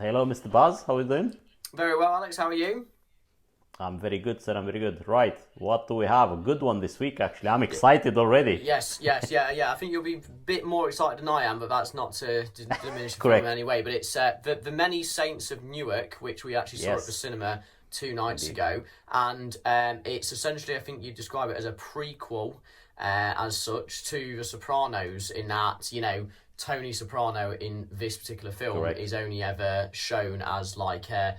Hello, Mr. Buzz. How are you doing? Very well, Alex. How are you? I'm very good, sir. I'm very good. Right. What do we have? A good one this week, actually. I'm excited already. Yes. I think you'll be a bit more excited than I am, but that's not to diminish the film in Correct. any way. But it's the Many Saints of Newark, which we actually saw at the Yes, cinema 2 nights indeed. ago, and it's essentially, I think you describe it as a prequel, as such, to The Sopranos. In that, Tony Soprano in this particular film Correct. is only ever shown as like a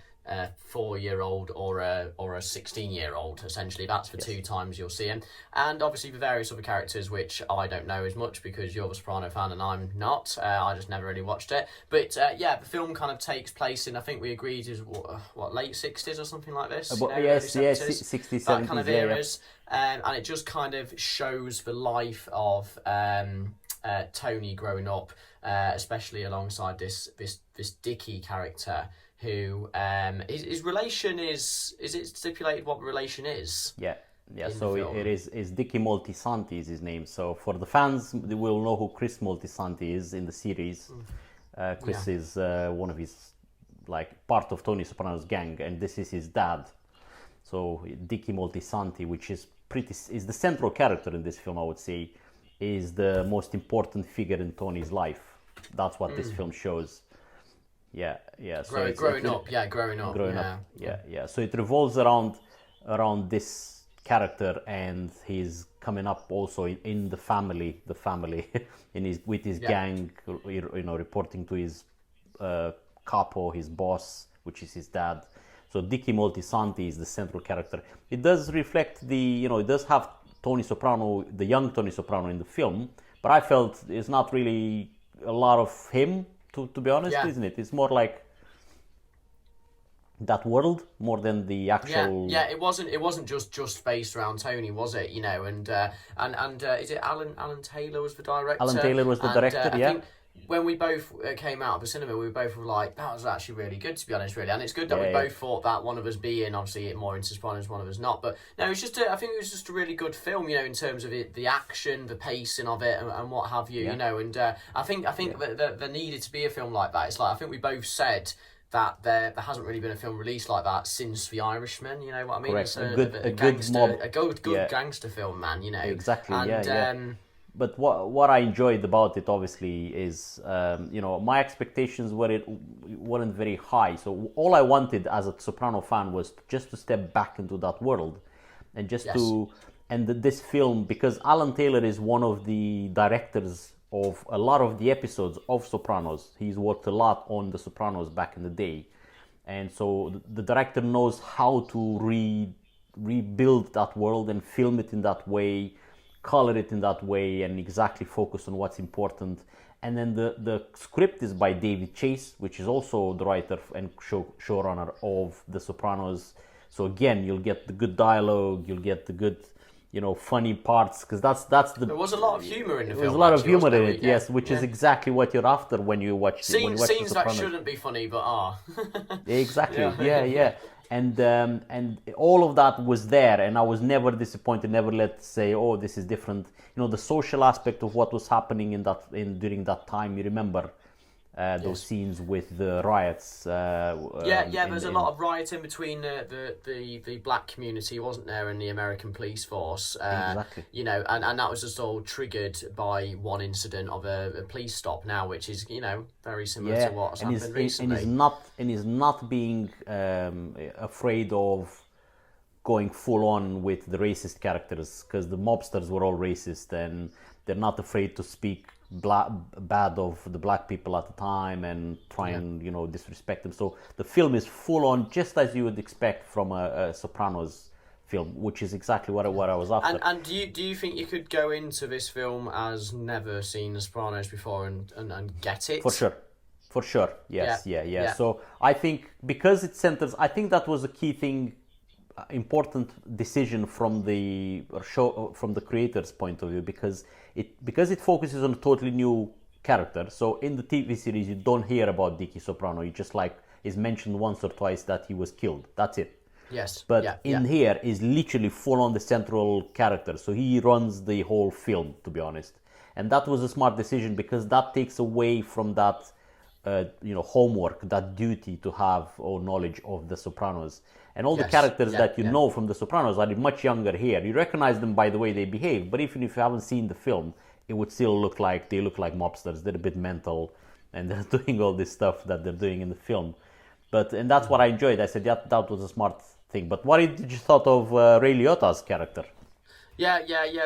4-year-old or a 16-year-old. Essentially, that's the Yes. two times you'll see him, and obviously the various other characters, which I don't know as much because you're a Soprano fan and I'm not. I just never really watched it, but the film kind of takes place in, I think we agreed is what late 60s or something like this, But early yes, yes, 70s, 60s, that kind 70s, of yeah, yeah. eras, and it just kind of shows the life of Tony growing up, especially alongside this Dickie character, who his relation is it stipulated what the relation is Yeah, yeah. in the So it film? is Dicky Moltisanti is his name. So for the fans, they will know who Chris Moltisanti is in the series. Yeah. Chris is one of his, like, part of Tony Soprano's gang, and this is his dad. So Dicky Moltisanti, which is the central character in this film, I would say, is the most important figure in Tony's life. That's what this film shows. Yeah, yeah. So Growing up, growing up. yeah. Yeah. So it revolves around this character, and he's coming up also in the family, in his with his Yeah. gang, reporting to his capo, his boss, which is his dad. So Dicky Moltisanti is the central character. It does reflect it does have Tony Soprano, the young Tony Soprano in the film, but I felt it's not really a lot of him, to be honest, Yeah. isn't it? It's more like that world more than the actual. Yeah. It wasn't just based around Tony, was it? And is it Alan Taylor was the Alan director? Taylor was the And director, I yeah. think when we both came out of the cinema, we both were like, that was actually really good, to be honest, really. And it's good that Yeah, we yeah. both thought that, one of us being obviously more into Sopranos, one of us not. But no, I think it was just a really good film, in terms of the action, the pacing of it, and what have you, Yeah. And I think that there needed to be a film like that. It's like, I think we both said that there hasn't really been a film released like that since The Irishman. You know what I mean? Correct. It's A good gangster, mob. a good Yeah, gangster film, man. exactly. And Yeah, yeah. But what I enjoyed about it, obviously, is my expectations weren't very high. So all I wanted as a Soprano fan was just to step back into that world, and just yes, to and this film, because Alan Taylor is one of the directors of a lot of the episodes of Sopranos. He's worked a lot on the Sopranos back in the day, and so the director knows how to rebuild that world and film it in that way, color it in that way, and exactly focus on what's important. And then the script is by David Chase, which is also the writer and showrunner of The Sopranos. So again, you'll get the good dialogue, you'll get the good, funny parts, because that's the there was a lot of humor in the there's a film. lot of Actually, humor wasn't in there? it, yes, which is Yeah. exactly what you're after when you watch The Scenes that Sopranos. shouldn't be funny but are. Exactly. Yeah. Yeah. And all of that was there, and I was never disappointed. Never let say, "Oh, this is different." The social aspect of what was happening during that time. You remember those Yes. scenes with the riots. Yeah. There's a lot of rioting between the black community, wasn't there, and the American police force. Exactly. And that was just all triggered by one incident of a police stop now, which is very similar Yeah, to what's and happened recently. he's not being afraid of going full on with the racist characters, because the mobsters were all racist, and they're not afraid to speak bad of the black people at the time and try and disrespect them. So the film is full on, just as you would expect from a Sopranos film, which is exactly what I was after. And do you think you could go into this film as never seen The Sopranos before and get it? For sure, yes, Yeah. yeah. So I think because it centers, I think that was a key thing, important decision from the show, from the creator's point of view, because it focuses on a totally new character. So in the TV series, you don't hear about Dicky Soprano. You just is mentioned once or twice that he was killed. That's it. Yes. But in here is literally full on the central character. So he runs the whole film, to be honest. And that was a smart decision, because that takes away from that homework, that duty to have or knowledge of The Sopranos. And all the Yes. characters Yeah, that you yeah. know from The Sopranos are much younger here. You recognize them by the way they behave, but even if you haven't seen the film, it would still look like mobsters. They're a bit mental, and they're doing all this stuff that they're doing in the film. And that's what I enjoyed. I said that was a smart thing. But what did you thought of Ray Liotta's character? Yeah.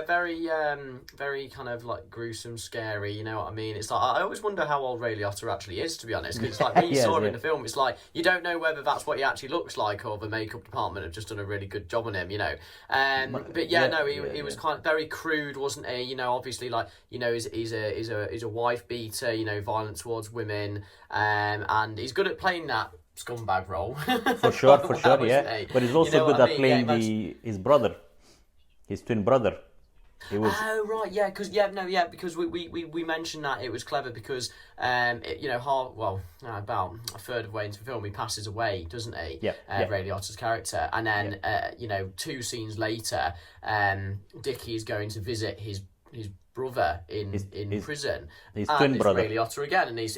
Very kind of like gruesome, scary. You know what I mean? It's like I always wonder how old Ray Liotta actually is, to be honest. Because it's like when you Yes, saw him yeah. in the film, it's like you don't know whether that's what he actually looks like or the makeup department have just done a really good job on him. You know. But yeah, no, he was kind of very crude, wasn't he? You know, obviously, like he's a wife beater. You know, violent towards women. And he's good at playing that scumbag role. For sure, Well, yeah. isn't he? But he's also You know good what I at mean? playing his brother, his twin brother. He was Oh right, yeah, because we mentioned that it was clever because about a third of the way into the film he passes away, doesn't he? Yeah. Ray Liotta's character, and then 2 scenes later, Dickie is going to visit his brother in prison. his and twin it's brother. Ray Liotta again, and his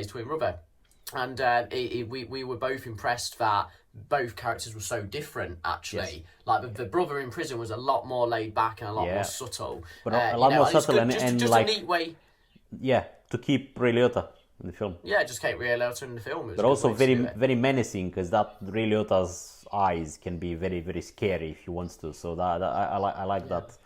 twin brother. And we were both impressed that both characters were so different, actually. Yes. Like, the brother in prison was a lot more laid back and a lot more subtle. But a lot more subtle and just like, a neat way. yeah, to keep Ray Liotta in the film. Yeah, just keep Ray Liotta in the film. But also very menacing, because that Ray Liotta's eyes can be very, very scary if he wants to. So that I like that.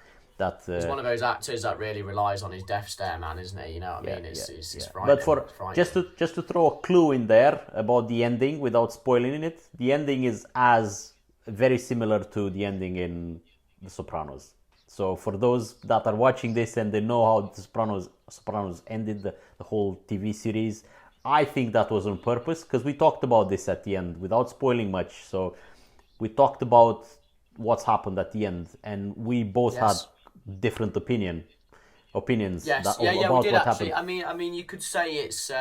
He's one of those actors that really relies on his death stare, man, isn't he? You know what I mean? It's frightening. But just to throw a clue in there about the ending without spoiling it, the ending is very similar to the ending in The Sopranos. So for those that are watching this and they know how The Sopranos ended the whole TV series, I think that was on purpose, because we talked about this at the end without spoiling much. So we talked about what's happened at the end, and we both had different opinions. Yes, about we what did actually. happened. I mean, you could say it's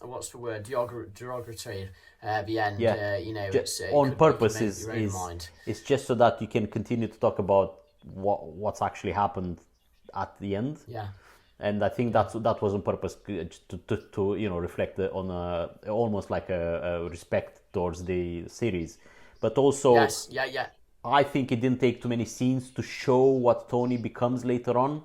what's the word? Derogatory. The end. Yeah. It's on purpose mind. It's just so that you can continue to talk about what's actually happened at the end. Yeah. And I think that was on purpose to reflect on almost like a respect towards the series, but also Yes. Yeah. I think it didn't take too many scenes to show what Tony becomes later on,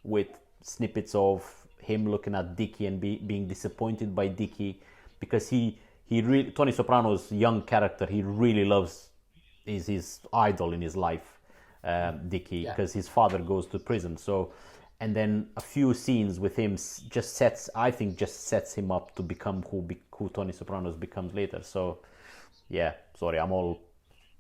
with snippets of him looking at Dickie and being disappointed by Dickie, because Tony Soprano's young character, he really loves, is his idol in his life, Dickie, because his father goes to prison. So, and then a few scenes with him just sets him up to become who Tony Sopranos becomes later. So, yeah, sorry, I'm all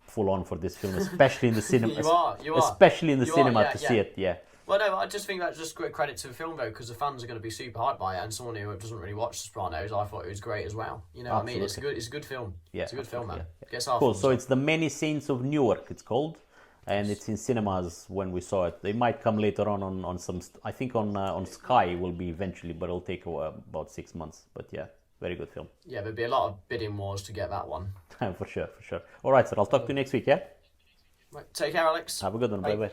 full on for this film, especially in the cinema. You are. Especially in the cinema yeah, to see it. Yeah. Well, no, I just think that's just great credit to the film, though, because the fans are going to be super hyped by it, and someone who doesn't really watch The Sopranos, I thought it was great as well. You know what I mean? It's a good film. Yeah, it's a good film, man. Yeah. Gets our Cool. thumbs So up. it's The Many Saints of Newark, it's called, and it's in cinemas when we saw it. They might come later on some. I think on Sky will be eventually, but it'll take about 6 months. But yeah, very good film. Yeah, there'll be a lot of bidding wars to get that one. For sure. All right, sir. I'll talk to you next week. Yeah. Right, take care, Alex. Have a good one. Bye bye.